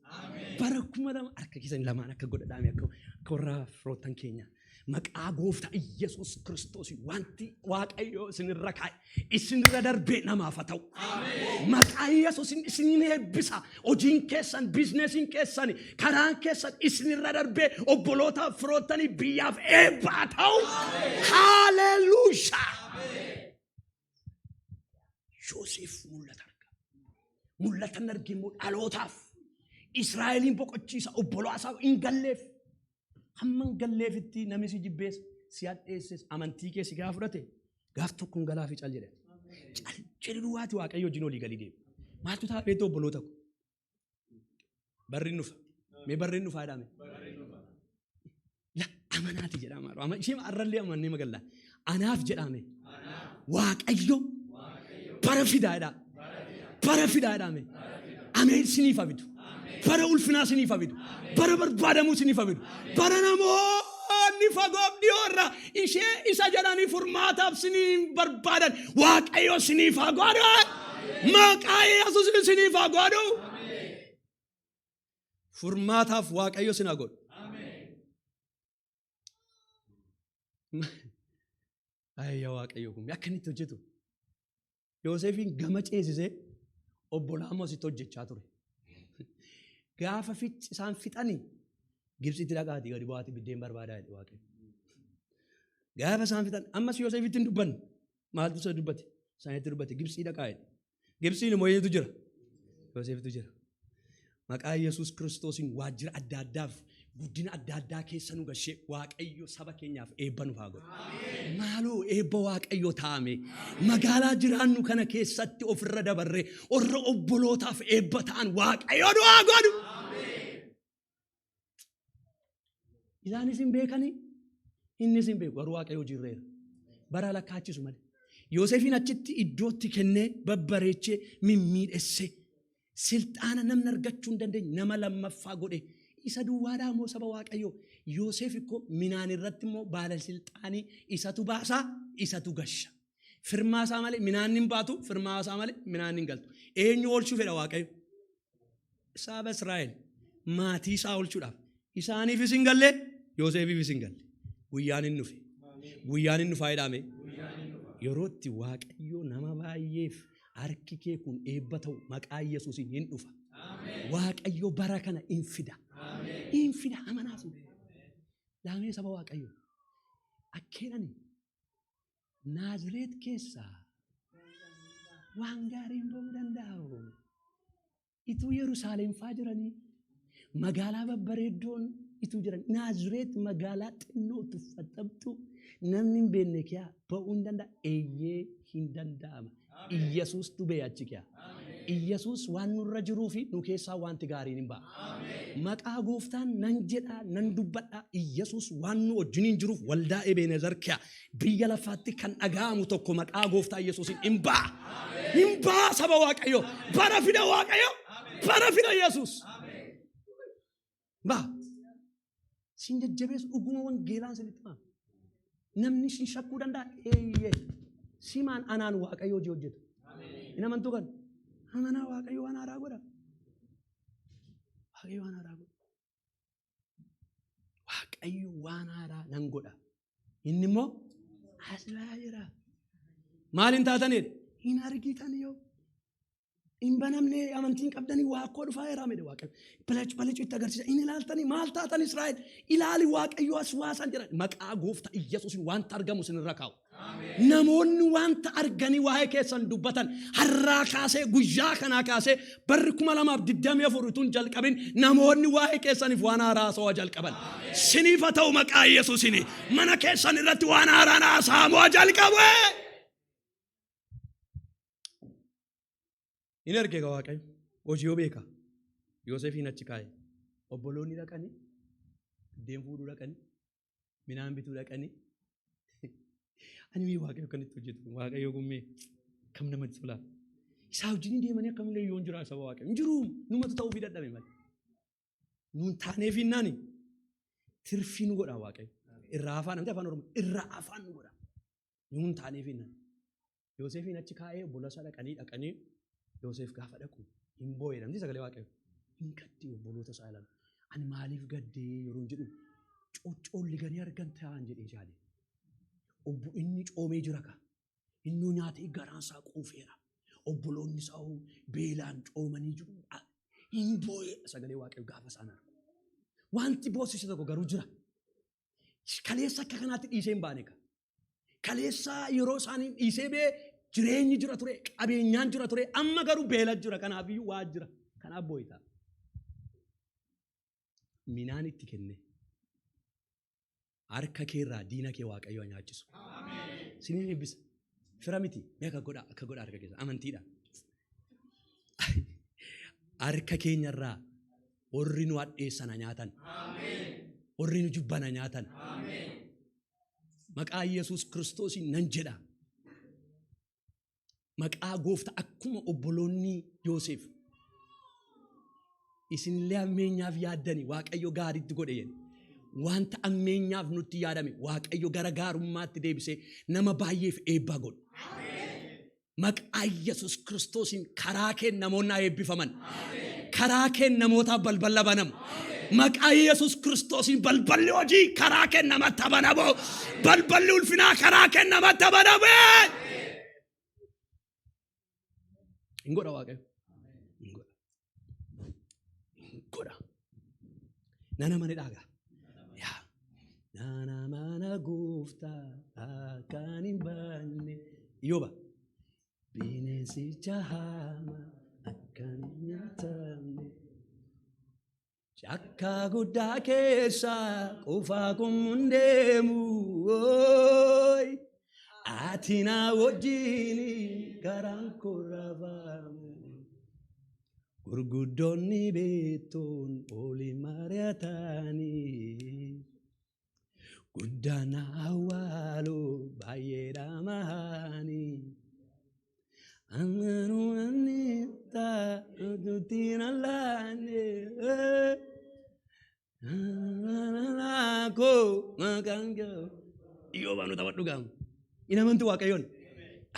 Bara 2000 harka keessan lamaan akka godhadhaame akka warra firoottan keenya. maqaa gooftaa Iyyasuus Kiristoos wanti waaqayyo isinirra kaa'e isinirra darbee namaaf haa ta'u. Maqaa Iyyasuus isinin eebbisa. Hojiin keessan, biizinesiin keessan, karaan keessan isinirra darbee obbolootaaf firoottanii biyyaaf eebba haa ta'u. Haalleluuyaa. Yoosef mul'ata arga. Mul'atan argimu dhalootaaf Israa'eliin boqochiisa obbolootaaf hin galleef. Hamman galleefitti namni si jibbees si hadheesses amantii kee si gaafa fudhate gaaf tokkoon galaa fi cal jedhe. Cal jedhu duwwaati waaqayyo wajjin olii galii deema. Maaltu ta'a beektoo obboloota ko? Barri nufa. Mee barri nufa jedhame? La amanaati jedhama. Ishee arrallee amannee magallaa. Anaaf jedhame. Waaqayyo bara fidaa jedha. Bara fidaa jedhame. Ameen siniif habitu. Bara ulfinaa siniif habitu. Bara barbaadamuu siniif habitu. Bara namoonni fagoof dhiyoorra ishee isa jedhanii furmaataaf siniin barbaadan waaqayyo siniif haa godhu. Maqaa Yesuus siniif haa godhu. Furmaataaf waaqayyo sin haa godhu. Ayya waaqayyo kun akka inni itti hojjetu. Yoosefiin gama ceesisee obbolaa Moositti hojjechaa ture. Gaafa isaan fixanii Gibsitti dhaqaatii gadi bu'aati biddeen barbaadaa jedhe waaqayyo. Gaafa isaan fixan ammas Yoosefitti hin dubbanne maaltu isa dubbate? Isaanitti dubbate Gibsii dhaqaa jedhe. Gibsiin immoo eenyutu jira? Yoosefitu jira. Maqaa Yesuus Kiristoosiin waajjira adda addaaf guddina adda addaa keessa nu gashee waaqayyo saba keenyaaf eebba nuuf haa godhu. Maaloo eebba waaqayyo taa'ame magaalaa jiraannu kana keessatti ofirra dabarree warra obbolootaaf eebba ta'an waaqayyo nu haa godhu. Isaanis hin beekanii innis hin beeku garuu waaqayyo jirreera. Bara lakkaachisu malee. Yoosefiin achitti iddootti kennee babbareechee mimmiidhessee silxaana namni argachuu hin dandeenye nama lammaffaa godhe. Isa duwwaadhaa moo saba waaqayyo Yoosef ikko minaan irratti immoo baala silxaanii isatu baasaa isatu gasha. Firmaasaa malee minaan hin baatu firmaasaa malee minaan hin galtu. Eenyu oolchuu fedha waaqayyo? Saba Israa'el maatii isaa oolchuudhaaf isaaniifis hin galle Yoosefiifis hin galle. Guyyaan hin dhufe. Guyyaan hin dhufaa jedhame. Yerootti waaqayyo nama baay'eef harki kee kun eebba ta'u maqaa Yesuusiin hin dhufa. Waaqayyo bara kana hin fida. Hin fida amanaasi. Laamee saba waaqayyo. Akkeenani Naazreet keessaa waan gaariin ba'uu danda'u. Ituu Yerusaalem faa jiranii magaalaa babbareeddoon ituu jiran Naazreet magaalaa xinnoo tuffatamtu namni hin beekne kiyaa ba'uu hin danda'a. Eeyyee hin danda'ama. Iyyasuus tu beeyachi kiyaa. Iyyasuus waan nurra jiruu fi nu keessaa wanti gaariin hin ba'a. Maqaa gooftaan nan jedhaa nan dubbadhaa. Iyyasuus waan nu wajjiniin jiruuf waldaa Ebenezer kiyaa biyya lafaatti kan dhaga'amu tokko maqaa gooftaa Iyyasuusiin hin ba'a. Hin ba'a saba waaqayyo. Bara fida waaqayyo. Bara fida Iyyasuus. Ba'a. Sin jajjabeessu dhuguma wangeelaan sinitti maa. Namni sin shakkuu danda'a. Eeyyee. Simaan anaan waaqayyo hojii hojjetu. Hin amantuu kan. Amanaa waaqayyo waan haaraa godha. Waaqayyo waan haaraa godha. Waaqayyo waan haaraa nan godha. Inni immoo as ba'aa jira. Maal hin taatanidha? Hin argitan yoo. Hin banamne amantiin qabdanii waa akkoo dhufaa jiraame waaqayyo. Balachu itti agarsiisa. Hin ilaaltanii maal taatan Israa'el? Ilaali waaqayyo as waasan jira. Maqaa gooftaa Iyyasuusin wanta argamu sinirra kaa'u. Namoonni wanta arganii waa'ee keessan dubbatan har'aa kaasee guyyaa kanaa kaasee barri 2024 utuun jalqabin namoonni waa'ee keessaniif waan haaraa haasawaa jalqaban. Siniif haa ta'u maqaa Yesuusiin mana keessan irratti waan haaraa haasawaa jalqabu. Inni argeega waaqayyo hojii yoo beeka Yoosefiin achi kaa'e obboloonni dhaqanii biddeen fuudhuu dhaqanii midhaan bituu dhaqanii ani mii waaqayyo akkanitti hojjetu waaqayyo gummee kam namatti tola isaa wajjin deemanii akkamillee yoo jira saba waaqayyo hin jiru numatu ta'uu fi dadhabe malee nuun taaneef hinnaani tirfii nu godha waaqayyo irraa afaan namti afaan oromoo irraa afaan nu godha nuun taaneef hinnaani Yoosefiin achi kaa'ee obboloota dhaqanii Yoosef gaafa dhaqu hin boo'e namni sagalee waaqayyo hin gaddee obboloota isaa ilaalu ani maaliif gaddee yeroo jedhu cocolli ganii argan ta'an jedhee jaale. Obbo inni coomee jira ka. Innuu nyaatee garaan isaa quufeera. Obboloonni isaa beelaan coomanii jiru. Hin boo'ee sagalee Waaqayyoo gaafa isaan argu. Wanti boosise tokko garuu jira. Kaleessa akka kanaatti dhiisee hin baane ka. Kaleessa yeroo isaanii dhiisee bee jireenyi jira ture, qabeenyaan jira ture, amma garuu beela jira. Kanaafiyyuu waa jira. Kanaaf boo'itaa. Minaan itti kenne. Harka keerraa diina kee Waaqayyoo nyaachisu. Siniin eebbisa. Fira miti. Mee akka godha harka keessa. Amantiidha. Harka keenyarraa warri nu hadheessana nyaatan. Warri nu jubbana nyaatan. Maqaa Yesuus Kiristoosiin nan jedha. Maqaa Gooftaa akkuma obboloonni Yoosef. Isinillee ammeenyaaf yaaddani Waaqayyo gaariitti godhe jedhe. Wanta ammeenyaaf nutti yaadame Waaqayyo gara gaarummaatti deebisee nama baay'eef eebba godhu. Maqaa Yesuus Kiristoosiin karaa kee namoonni eebbifaman. Karaa kee namoota balbala banamu. Maqaa Yesuus Kiristoosiin balballi hojii karaa kee namatti banamu. Balballi ulfinaa karaa kee namatti banamu. Ingoodha Waaqayyo. Ingoodha. Nana mana dhaagaa. Nana mana Gooftaa akkan hin baanne. Iyooba. Bineensicha hamaa akkan hin nyaatamne. Cakka guddaa keessa qofaa kun deemu. Ati na wajjin garaan koo raafamu. Gurguddoonni beektoon olii mari'atanii. Guddana awwaaloo baay'eedha mahanii. Amanu anita ututina lane. Ko makanjo. Iyo banu tabat dugam. Ina mantu Waaqayyoon.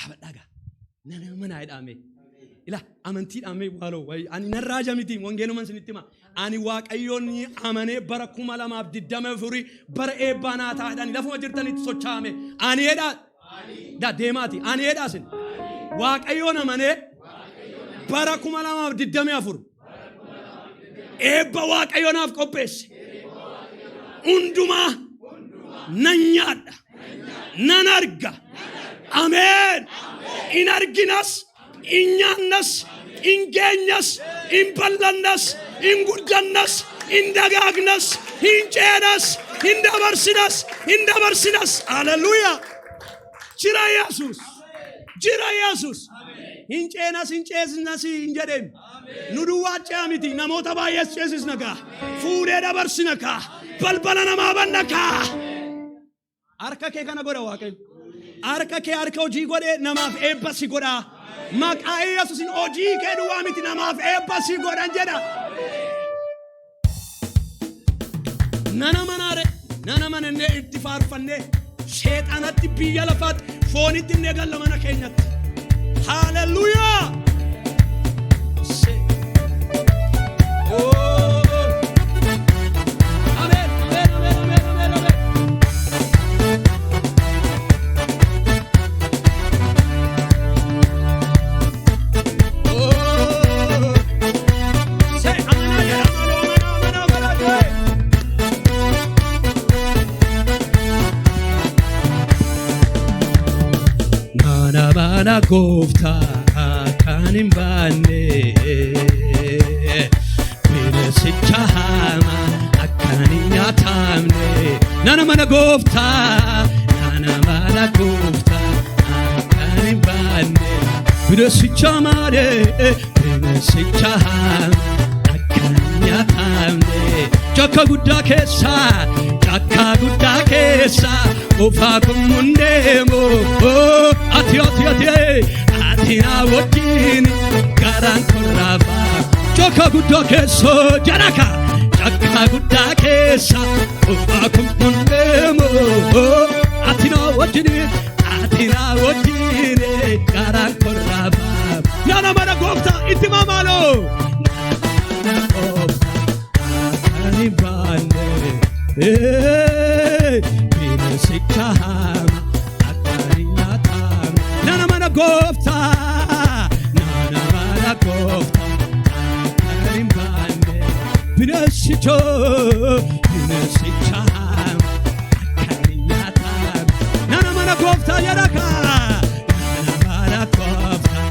Abadaga. Nana mana idame. Ila amanti idame walo way ani narraja miti wongenuman sinitima. Ani Waaqayyoon amane bara 2024 bara eebbana taadani lafuma jirtanitti sochaame. Ani eda da deemati ani eda sin. Waaqayyoon amane bara 2024 eebba Waaqayyoonaaf qopheesse. Hundumaa nan nyaadha nan arga. Amen. In arginas in nyaannas in geenyas in bal'annas in guddannas in dagaagnas in ceenas in dabarsinas. Hallelujah. Jira Yesus. Jira Yesus. In ceenas in ceesnas in jedhem. Nu duwwaa ceamiti namoota baay'ees ceesisna kaa. Fuudhee dabarsina kaa. Balbala namaa banna kaa. Harka kee kana godha Waaqayyo. Harka kee harka hojii godhe namaaf eebba si godha. Maqaa Yesuusiin hojii kee duwwaa miti namaaf eebba si godhan jedha. Nana manaare nana manannee itti faarfannee sheexanatti biyya lafaatti foonitti inni galla mana keenyatti. Hallelujah. Mana Gooftaa akkan hin baanne. Bineensicha hamaa akkan hin nyaatamne. Nana mana Gooftaa akkan hin baanne. Bineensicha malee bineensicha hamaa akkan hin nyaatamne. Cakka guddaa keessa qofaa kun deemu. Ati na wajjin garaan koo raafamu. Cakka guddaa keessa jaraka. Cakka guddaa keessa qofaa kun deemu. Ati na wajjin garaan koo raafamu. Nana mana Gooftaa itti mamaaloo. Nana mana Gooftaa akkan hin baanne. bineensichaam akkaan nyaatam nana mana gooftaa nana mana gooftaa akkaan hin baanne bineensichaam akkaan nyaatam nana mana gooftaa jedhakaa nana mana gooftaa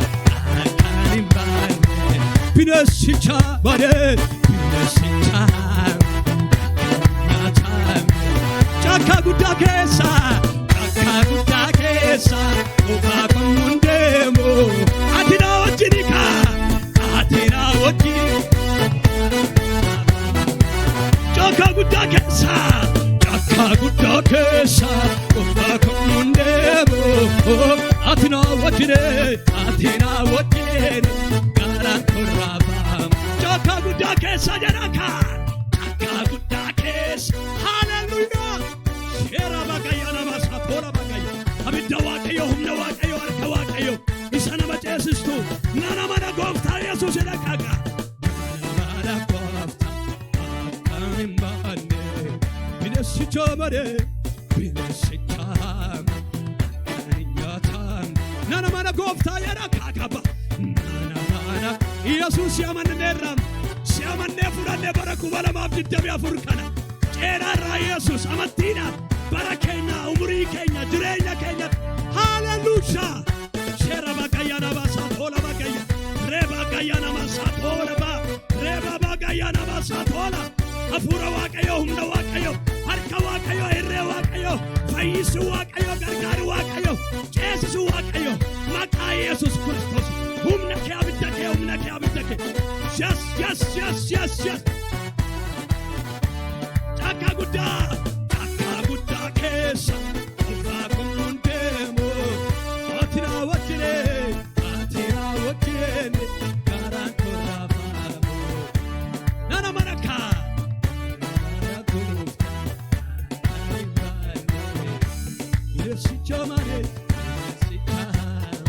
akkaan hin baanne bineensichaam bineensichaam Chaka guddaa keessa Okaa kun hundeemo ati na wajjin ati na wajjin Chaka guddaa keessa Okaa kun hundeemo ati na wajjin garaan korraafam Chaka guddaa keessa jedhaka Chaka guddaa keessa Hallelujah Era bagaya nama sapora bagaya abidda waaqayyo humna waaqayyo harka waaqayyo isa nama ceesistu nana mana gooftaa Yesuus edaqaqa mana gooftaa akkanin baanne bineensicha made bineensicha akkanin nyaatam nana mana gooftaa edaqaqaba nana mana Yesuus yamanneerram siyamanne fudhanne bara 2024 kana ceerarraa Yesuus amantiidhaan bara keenya umurii keenya jireenya keenya haleluuyaa shera bagaya nama satola bagaya reba bagaya nama satola ba reba bagaya nama satola afura waaqayyo humna waaqayyo harka waaqayyo irree waaqayyo fayyisu waaqayyo gargaaru waaqayyo ceesisu waaqayyo maqaa Yesuus Kiristoos humna kee abidda kee yes Chaka guddaa keessa Okaa kun hundeemo ati na wajjin garaan korraafam nana mana kaa nana gooftaa akkaan hin baanne bineensicha made bineensichaam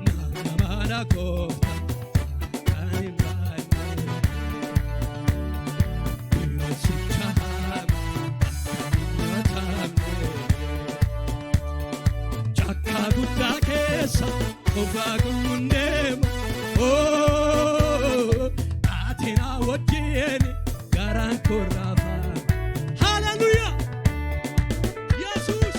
nana mana gooftaa Okaa kun hundeemo ati na wajjin garaan korraafam Hallelujah Yesuus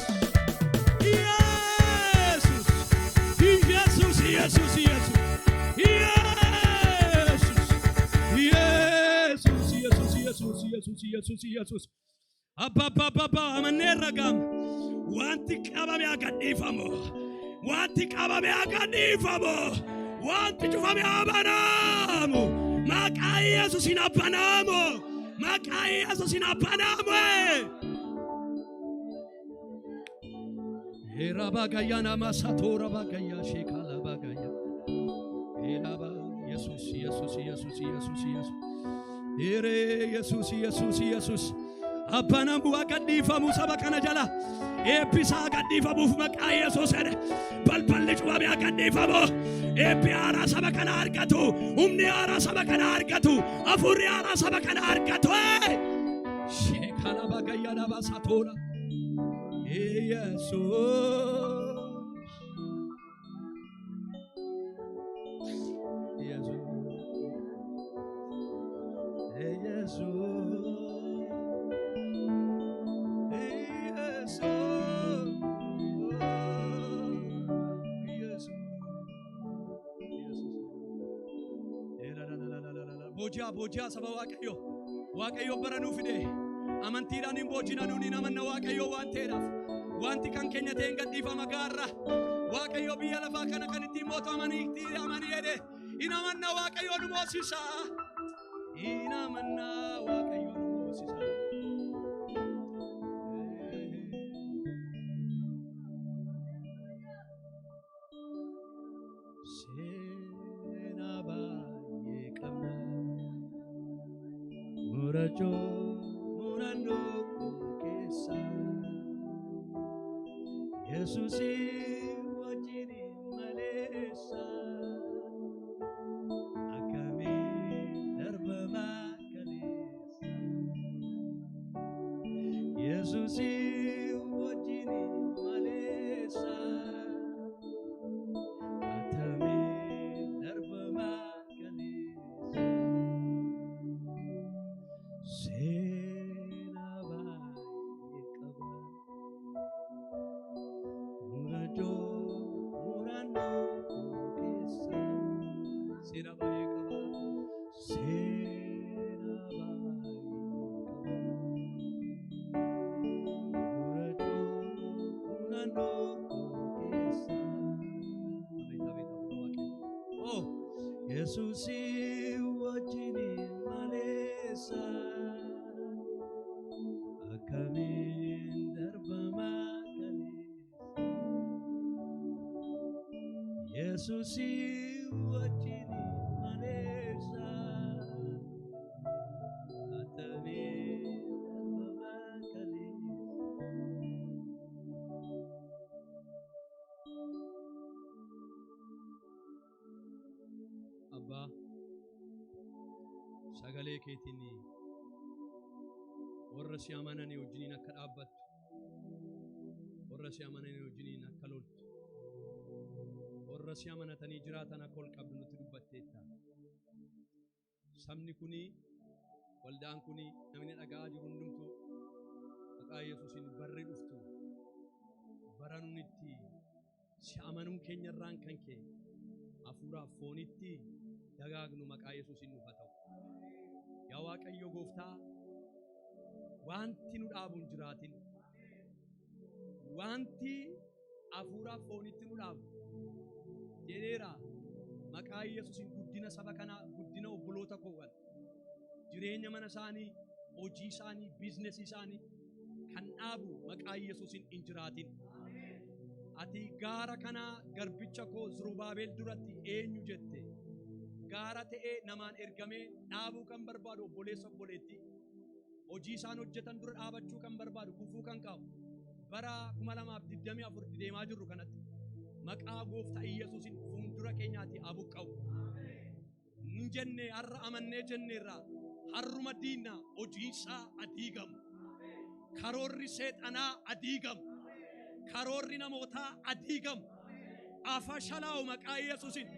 Abba amanneerra gam wanti qabame agadhiifamo wanti qabame agadhiifamo wanti cufame abanaamo maqaa Yesuusin abanaamo maqaa Yesuusin abanaamo Era bagaya nama satora bagaya shekala bagaya Elaba Yesus Ere Yesus Abana bu'a gadhiifamu saba kana jala eebbisa gadhiifamuuf maqaa Yesuus balballi cufame gadhiifamu eebbi haaraa saba kana argatu humni haaraa saba kana argatu afurri haaraa saba kana argatu shekala bagaya nama satora Boja saba waaqayyo baranuu fide amantiidhaan hin boojina nuuni namanna waaqayyo waan ta'eedhaaf wanti kan keenya ta'een gadhiifama gaarra waaqayyo biyya lafaa kana kan ittiin mootumanii jedhe inamanna waaqayyo nu moosisa inamanna waaqayyo nu moosisa Murajo murando kesa Yesusi wajiri malesa akame darba Yesusi wajini malesa atame darbama kalesa sena bae kaba murado murano kesa sena bae kaba sena bae Yesusi wajini malesa akamin darbama kalesa Yesusi wajini malesa akamin darbama kalesa Abba sagalee keetiin warra si amananii wajjiniin akka dhaabbattu warra si amananii wajjiniin akka loltu warra si amanatanii jiraatan akka ol qabdu nutti dubbatteetta. Sabni kuni waldaan kuni namni dhaga'aa jiru hundumtuu maqaa Yesuusiin barri dhuftu bara nun itti si amanuun keenya irraan kan kee hafuuraaf foonitti dagaagnu maqaa Yesuusiin nuuf haa ta'u. Yaa Waaqayyo Gooftaa wanti nu dhaabu hin jiraatin wanti hafuuraaf foonitti nu dhaabu jedheera maqaa Yesuusiin guddina saba kanaa guddina obboloota koowwan jireenya mana isaanii hojii isaanii biizinasii isaanii kan dhaabu maqaa Yesuusiin hin jiraatin. Ati gaara kanaa garbicha koo Zurubaabel duratti eenyu jette gaara ta'ee namaan ergamee dhaabuu kan barbaadu obboleessa obboleetti hojii isaan hojjetan dura dhaabachuu kan barbaadu kufuu kan qabu bara 2024 deemaa jirru kanatti maqaa Gooftaa Yesuusiin fuuldura keenyaatti abuqqa'u hin jenne har'a amannee jenneerraa harruma diinna hojii isaa adiigamu karoorri seexanaa adiigamu karoorri namootaa adiigamu afashalaa'u maqaa Yesuusiin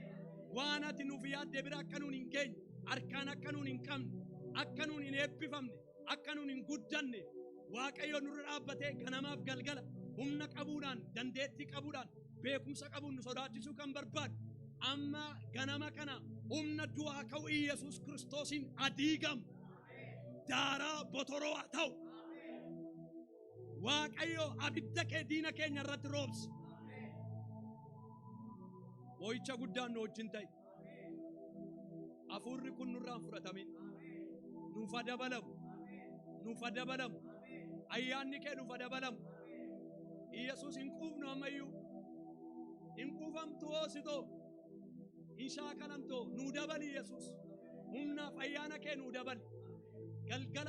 waan ati nuuf yaadde bira akka nuun hin geenye harkaan akka nuun hin qabne akka nuun hin eebbifamne akka nuun hin guddanne Waaqayyo nurra dhaabbatee ganamaaf galgala humna qabuudhaan dandeettii qabuudhaan beekumsa qabuun nu sodaachisuu kan barbaadu amma ganama kana humna du'aa ka'uu Yesuus Kiristoosiin adiigamu daaraa botoroo haa ta'u Waaqayyo abidda kee diina keenya irratti roobsi. Boo'icha guddaan nu wajjin ta'i. Hafuurri kun nurraan fudhatamin. Nuuf dabalamu. Nuuf dabalamu. Ayyaanni kee nuuf dabalamu. Yesuus hin quufnu ammayyuu. Hin quufamtu hoositoo. Hin shaakalamtoo. Nuu dabali Yesuus. Humnaaf ayyaana kee nuu dabali. Galgala